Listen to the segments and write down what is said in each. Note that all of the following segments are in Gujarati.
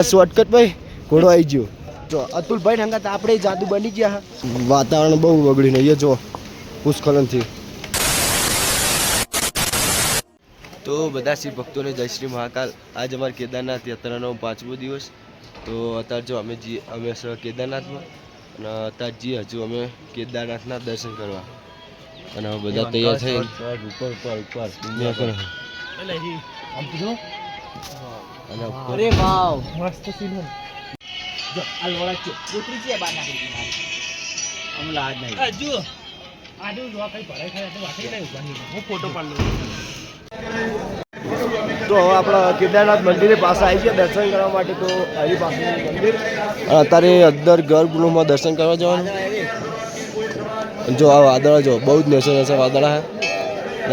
શોર્ટકટ ભાઈ ઘોડો આવી ગયો જો અતુલભાઈ હંગાત આપણે જાદુ બની ગયા વાતાવરણ બહુ બગડીને અહીંયા જો ભૂસ્ખલનથી તો બધા શિવ ભક્તોને જય શ્રી મહાકાલ આજ અમારે કેદારનાથ યાત્રાનો 5મો દિવસ તો અત્યારે જો અમે કેદારનાથમાં અને અત્યારે હજુ અમે કેદારનાથના દર્શન કરવા અને બધા તૈયાર થઈ અરે વાવ મસ્ત સીન જો આ લોડા કોતરી છે બાર નાખી અમ લાજ નહીં જો આડું જો કઈ ભરાઈ ખાય તો વાટી નહીં ઉભાની હું ફોટો પાડ લઉં તો હવે આપણા કેદારનાથ મંદિરે પાસે આવી ગયા દર્શન કરવા માટે તો અહીં પાસે મંદિર અત્યારે અંદર ગર્ભગૃહમાં દર્શન કરવા જવાનું જો આ વાદળા જો બહુ જ નેચર વાદળા હે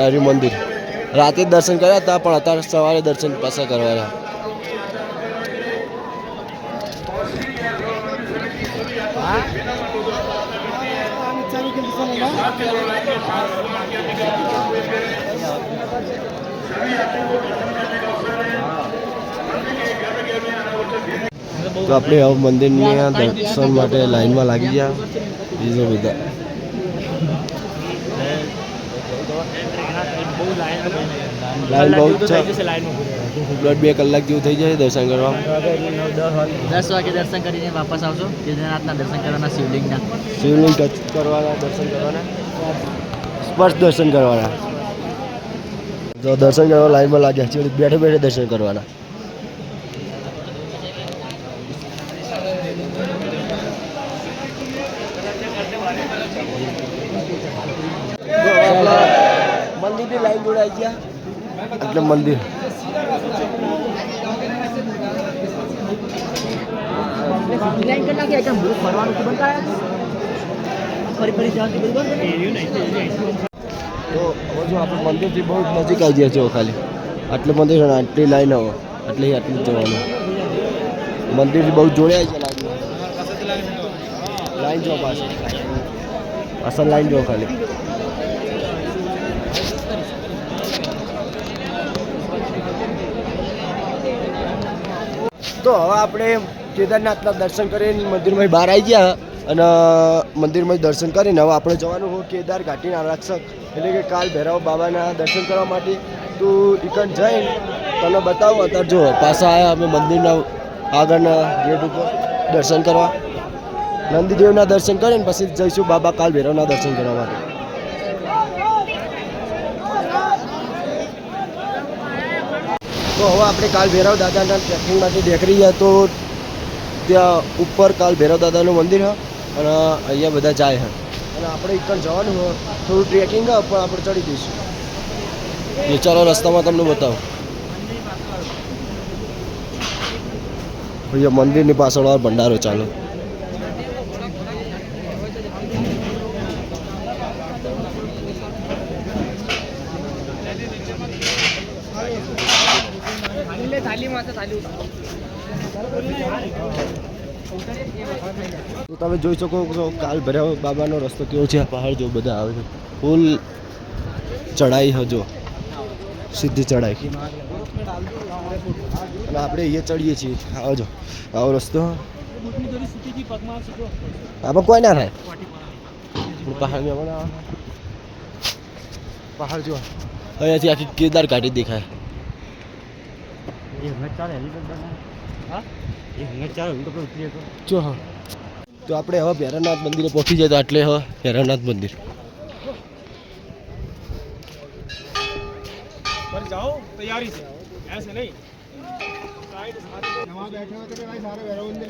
હરી મંદિર રાતે દર્શન કર્યા હતા પણ અત્યારે સવારે દર્શન પાછા કરવાના તો આપણે હવે મંદિરની દર્શન માટે લાઈનમાં લાગી ગયા બીજો બધા લાઈન બહુ છે બ્લડ 2 કલાક જેવું થઈ જાય દર્શન કરવા 10 વાગે દર્શન કરીને વાપસ આવશો કેદારનાથના દર્શન કરવાના શિવલિંગ ટચ કરવાના દર્શન કરવાના સ્પર્શ દર્શન કરવાના જો દર્શન કરવા લાઈનમાં લાગ્યા છે બેઠે બેઠે દર્શન કરવાના મંદિરની લાઈન જોડાઈ ગયા એટલે મંદિર તો જો આપણે મંદિરથી બહુ નજીક આવી ગયા છે ખાલી આટલે મંદિર આટલી લાઈન હવે આટલી આટલું જ જવાનું મંદિરથી બહુ જોડ્યા છે લાઈન જો પાછળ અસલ લાઈન જો ખાલી તો હવે આપણે કેદારનાથના દર્શન કરીને મંદિરમાં બહાર આવી ગયા અને મંદિરમાં દર્શન કરીને હવે આપણે જવાનું હોય કેદાર ઘાટીના આરક્ષક એટલે કે કાલ ભૈરવ બાબાના દર્શન કરવા માટે તું ઇકન જઈને તને બતાવું અત્યારે જો પાછા આવ્યા અમે મંદિરના આગળના ગેટ ઉપર દર્શન કરવા નંદીદેવના દર્શન કરીને પછી જઈશું બાબા કાલ ભૈરવના દર્શન કરવા માટે તો હવે આપણે કાલ ભૈરવ દાદાના ટ્રેકિંગ માટે દેખરી જાય તો ત્યાં ઉપર કાલ ભૈરવ દાદાનું મંદિર છે અને અહીંયા બધા જાય છે અને આપણે એકણ જવાનું હોય થોડું ટ્રેકિંગ હોય પણ આપણે ચડી દઈશું એ ચાલો રસ્તામાં તમને બતાવું અહીંયા મંદિરની પાછળ ભંડારો ચાલો તો તમે જોઈ શકો છો કાલ ભૈરવ બાબાનો રસ્તો કેવો છે પહાડ જો બધા આવે છે ફૂલ ચઢાઈ હજો સીધી ચઢાઈ અને આપણે અહીંયા ચડીએ છીએ આવજો આવો રસ્તો આમાં કોઈ ના થાય પહાડ પહાડ જો અહીંયાથી આખી કેદાર ઘાટી દેખાય જો હા તો આપણે હવે ભૈરવનાથ મંદિરે પહોંચી જાય તો એટલે હવે ભૈરવનાથ મંદિર जाओ तैयारी से ऐसे नहीं साइड वहाँ बैठे हुए थे भाई सारे भैरव मंदिर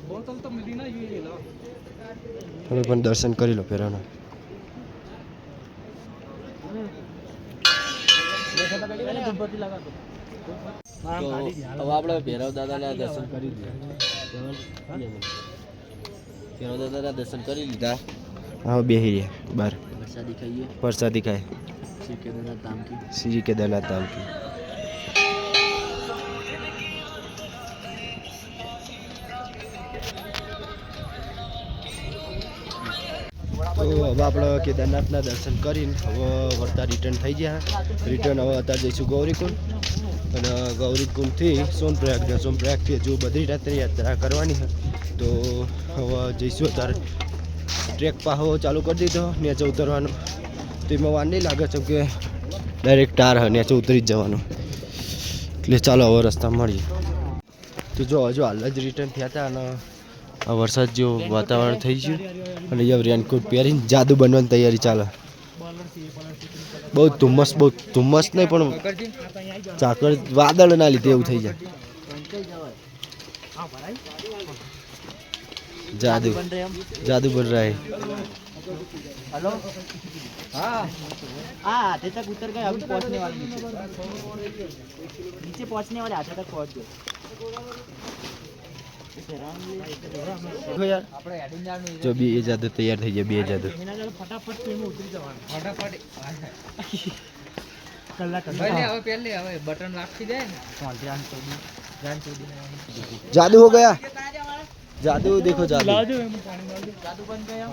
बोतल तो मिली ना ये लो તમે પણ દર્શન કરી લો ભૈરવના તો હવે આપણે ભૈરવ દાદાના દર્શન કરી દીધા કેરો દાદાના દર્શન કરી લીધા. હા બેહી રહ્યા બહાર. વરસાદી ખાઈએ. પ્રસાદી ખાય. શ્રી કેદારનાથ ધામ કી. શ્રી કેદારનાથ ધામ કી. તો હવે આપણે કેદારનાથના દર્શન કરીને હવે વળતા રિટર્ન થઈ ગયા. રિટર્ન હવે અત્યારે જઈશું ગૌરીકુંડ અને ગૌરીકુંડથી સોનપ્રયાગથી હજુ બદ્રીનાથની યાત્રા કરવાની છે. તો હવે જઈશું અત્યારે ટ્રેક પાહો ચાલુ કરી દીધો નીચે ઉતરવાનો. તો એમાં વાર નહીં લાગે છે કે ડાયરેક્ટ ટાર હ નીચે ઉતરી જ જવાનું. એટલે ચાલો હવે રસ્તા મળીએ. તો જો હજુ હાલ જ રિટર્ન થયા હતા અને આ વરસાદ જેવું વાતાવરણ થઈ ગયું અને અહીંયા રેનકોટ પહેરીને જાદુ બનવાની તૈયારી ચાલે. બહુ ધુમ્મસ નહીં પણ ઝાકળ વાદળના લીધે એવું થઈ જાય. जादू बन रहा है. हेलो. हाँ हाँ आधे तक उतर गए. अभी पहुंचने वाले नीचे पहुंचने वाले आधे तक पहुंच गए. जो भी ये जादू तैयार થઈ જાય. બે જાદુ ફટાફટ તેમાં ઉતરી જવાનું. ફટાફટ કલાક હવે બટન રાખી દે ને. जादू हो गया. जादू देखो जादू. જાદુ બન ગયા.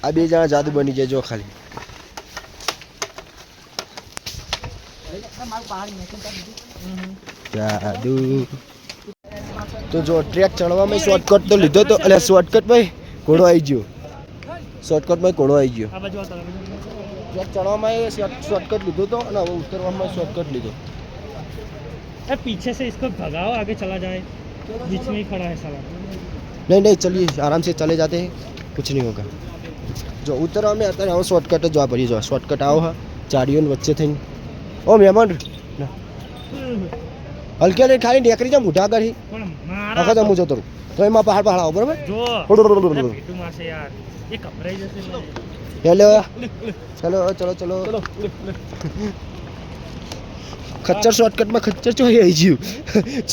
આ બે જણા જાદુ બની જાય જો ખાલી. જાદુ. તો જો ટ્રેક ચડવામાં શોર્ટકટ તો લીધો તો એટલે શોર્ટકટ ભાઈ ઘોડો આવી ગયો. શોર્ટકટમાં ઘોડો આવી ગયો. આ બાજુ આ તરફ. ટ્રેક ચડવામાં શોર્ટકટ લીધો તો અને હવે ઉતરવામાં શોર્ટકટ લીધો. पीछे से इसको भगाओ आगे चला जाए. बीच में ही खड़ा है साला. नहीं चलिए आराम से चले जाते हैं कुछ नहीं होगा. जो उतरवा में आता है वो शॉर्टकट जो आप जो शॉर्टकट आओ है चारियों वच्चे थे. ओ मेहमान हल्के ने खाली નેકરી જા મોઢા કરી પણ મારા આખા તો મુજો તો એમાં પહાડ પહાડ આવો બરાબર. જો ચલો પીટુ મારશે યાર. એ કપરાઈ જશે. ચલો ચલો ચલો ચલો. ખચ્ચર શોર્ટકટમાં ખચ્ચર ચોહી આવી ગયું.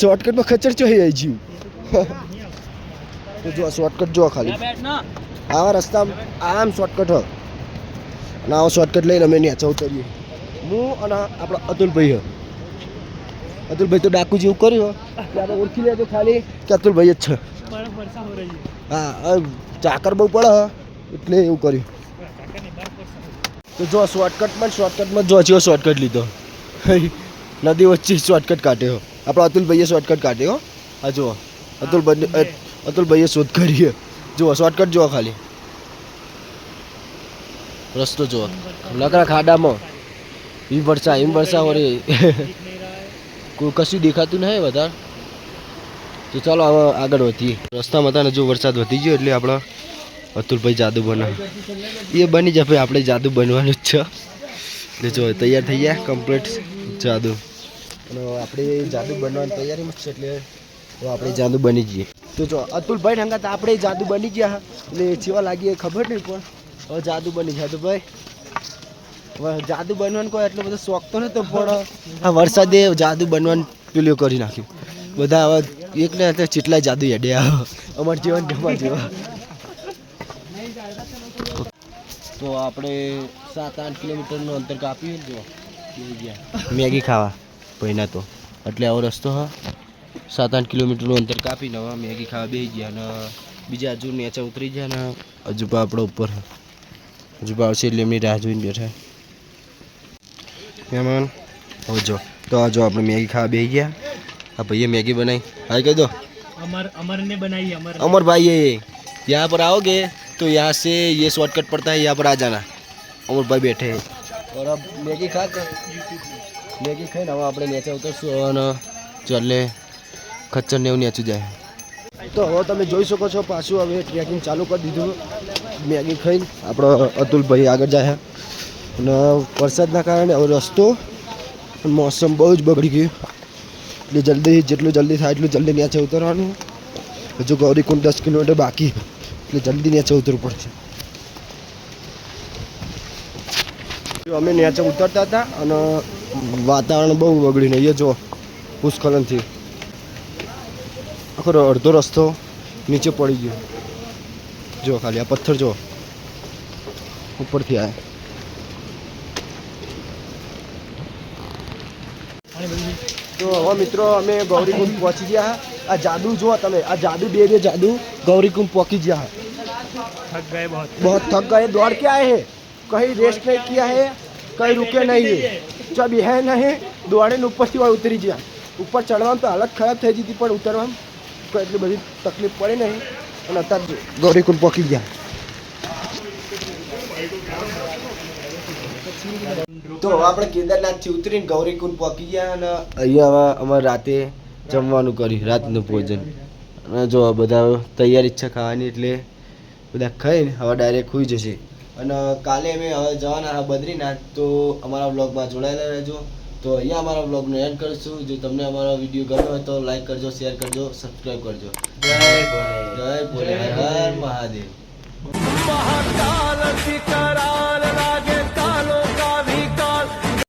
શોર્ટકટમાં ખચ્ચર ચોહી આવી ગયું. તો જો શોર્ટકટ જો ખાલી આવા રસ્તા આમ શોર્ટકટ હોય અને આવો શોર્ટકટ લઈને અમે નીચે ઉતરીએ. હું અને આપણા અતુલભાઈ અતુલભાઈ તો ડાકુ જેવું કર્યું એટલે આપણે ઓળખી લેજો ખાલી કે અતુલભાઈ જ છે. બરફ વર્ષા હો રહી હા ચાકર બહુ પડે એટલે એવું કર્યું. તો જો શોર્ટકટમાં જો છે શોર્ટકટ લીધો. નદી વચ્ચે શોર્ટકટ કાઢ્યો આપણા અતુલભાઈએ શોર્ટકટ કાઢ્યો. હા જુઓ અતુલભાઈએ શોધ કરી. જુઓ શોર્ટકટ જુઓ ખાલી રસ્તો જુઓ લકડા ખાડામાં હિમ વર્ષા હો રે. કોઈ કશું દેખાતું નહીં વધારે. તો ચાલો હવે આગળ વધીએ. રસ્તામાં હતા ને જો વરસાદ વધી ગયો એટલે આપણે અતુલભાઈ જાદુ બનાવે એ બની જાય. ભાઈ આપણે જાદુ બનવાનું જ છે. એટલે જો તૈયાર થઈ ગયા કમ્પ્લીટ જાદુ. અને આપણે જાદુ બનવાની તૈયારીમાં છે એટલે આપણે જાદુ બની જઈએ. તો જો અતુલભાઈ હંગાત આપણે જાદુ બની ગયા એટલે જેવા લાગીએ ખબર નહીં પણ હવે જાદુ બની જાય. તો ભાઈ હવે જાદુ બનવાનો કોઈ એટલો બધો શોખ તો નહોતો પણ આ વરસાદે જાદુ બનવાનું પેલું કરી નાખ્યું. બધા હવે એકને હાથે જેટલા જાદુ હેડ્યા અમારા જીવન જમા જેવા. તો આપણે 7-8 કિલોમીટરનું અંતર કાપ્યું જો મેગી ખાવા પહેલા તો એટલે આવો રસ્તો હા 7-8 કિલોમીટરનું અંતર કાપીને હવે મેગી ખાવા બેસી ગયા. અને બીજા હજુ નીચે ઉતરી ગયા ને હજુ આપણે ઉપર હજુ આવશે એટલે એમની રાહ જોઈને બેઠા મહેમાન. હવે જો તો જો આપણે મેગી ખાવા બેસી ગયા. હા ભैया मैगी बनाई. हाय कह दो. अमर ने बनाई. अमर भाई ये यहाँ पर आओगे तो यहाँ से ये शॉर्टकट पड़ता है यहाँ पर आ जाना. अमर भाई बैठे हैं और अब मैगी खाकर मैगी खाઈને હવે આપણે નીચે ઉતરશું અને ચાલે ખચ્ચર ને એવું નીચું જાય. તો હવે તમે જોઈ શકો છો પાછું હવે ટ્રેકિંગ ચાલુ કરી દીધું. મેગી ખાઈને આપણો અતુલભાઈ આગળ જાય અને વરસાદના કારણે હવે રસ્તો મોસમ બહુ જ બગડી ગયું એટલે જેટલું જલ્દી થાય એટલું જલ્દી નીચે ઉતરવાનું. હજુ ગૌરીકુંડ 10 કિલોમીટર બાકી એટલે જલ્દી નીચે ઉતરવું પડશે. અમે નીચે ઉતરતા હતા અને વાતાવરણ બહુ બગડીને અહીંયા જો ભૂસ્ખલનથી આખો અડધો રસ્તો નીચે પડી ગયો. જો ખાલી આ પથ્થર જો ઉપરથી આવે. તો હવે મિત્રો અમે ગૌરીકુંડ પહોંચી ગયા. આ જાદુ જુઓ તમે, આ જાદુ બે જાદુ गौरीकुंड पहुंची गया है. थक गए बहुत थक गए, दौड़ के आए हैं, कहीं रेस्ट नहीं किया है, कहीं रुके नहीं है. जब है नहीं दौड़े ने ऊपर થી ઉતરી ગયા. ઉપર ચડવામાં તો હાલત ખરાબ થઈ જતી, પણ ઉતરવામાં કોઈ એટલી બધી તકલીફ પડી નહીં. અને અત્યારે ગૌરીકુંડ પહોંચી ગયા. તો આપણે કેદારનાથથી ઉતરીને ગૌરીકુંડ પહોંચી ગયા અને અહીંયા અમારે રાતે જમવાનું કર્યું, રાતનું ભોજન. અને જો બધા તૈયારી છે ખાવાની, એટલે બધા ખાઈને હવે ડાયરેક્ટ સુઈ જશે. અને કાલે અમે હવે જવાના હા બદ્રીનાથ. તો અમારા બ્લોગમાં જોડાયેલા રહેજો. તો અહીંયા અમારા બ્લોગનો એન્ડ કરીશું. જો તમને અમારો વિડીયો ગમ્યો હોય તો લાઈક કરજો, શેર કરજો, સબસ્ક્રાઈબ કરજો. જય ભોલે, હર હર મહાદેવ.